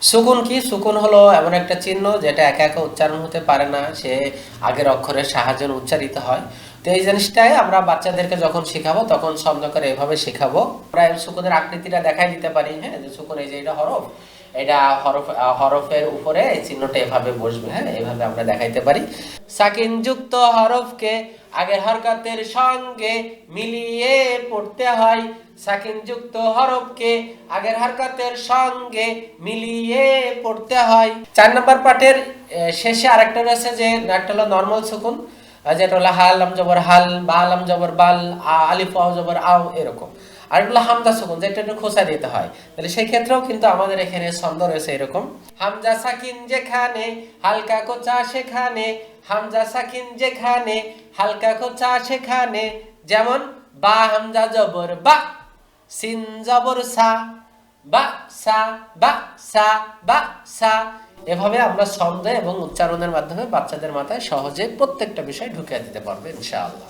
সুকুন কি? সুকুন হলো এমন একটা চিহ্ন যেটা একা একা উচ্চারণ হতে পারে না, সে আগের অক্ষরের সাহায্যে উচ্চারিত হয়। তো এই জিনিসটাই আমরা বাচ্চাদেরকে যখন শেখাবো তখন শব্দ করে এভাবে শেখাবো। আমরা এই সুকুনের আকৃতিটা দেখাই দিতে পারি। হ্যাঁ, যে সুকুন, এই যে এটা হরফ, এটা হরফের উপরে এই চিহ্নটা এভাবে বসবে। হ্যাঁ, এভাবে আমরা দেখাইতে পারি। সাকিন যুক্ত হরফকে আগের হরকতের সঙ্গে মিলিয়ে পড়তে হয়। সাকিন যুক্ত হরফকে আগের হরকতের সঙ্গে মিলিয়ে পড়তে হয়। 4 নম্বর পাঠের শেষে আরেকটা রয়েছে, যে একটা হলো নর্মাল সুকুন, যেটা হলো হা লাম জবর হাল, বা লাম জবর বাল, আলিফ ওয়াও জবর আও, এরকম। আর হলো হামজা সুকুন, যেটা একটু খোঁচা দিতে হয়। তাহলে সেই ক্ষেত্রেও কিন্তু আমাদের এখানে ছন্দ রয়েছে এরকম: হামজা সাকিন যেখানে, হালকা কোচা সেখানে। হামজা সাকিন যেখানে, হালকা কোচা সেখানে। যেমন বা হামজা জবর বা, সিন জবর সা, বা সা, বা সা, বা সা। এভাবে আমরা ছন্দ এবং উচ্চারণের মাধ্যমে বাচ্চাদের মাথায় সহজে প্রত্যেকটা বিষয় ঢুকিয়ে দিতে পারবো ইনশাআল্লাহ।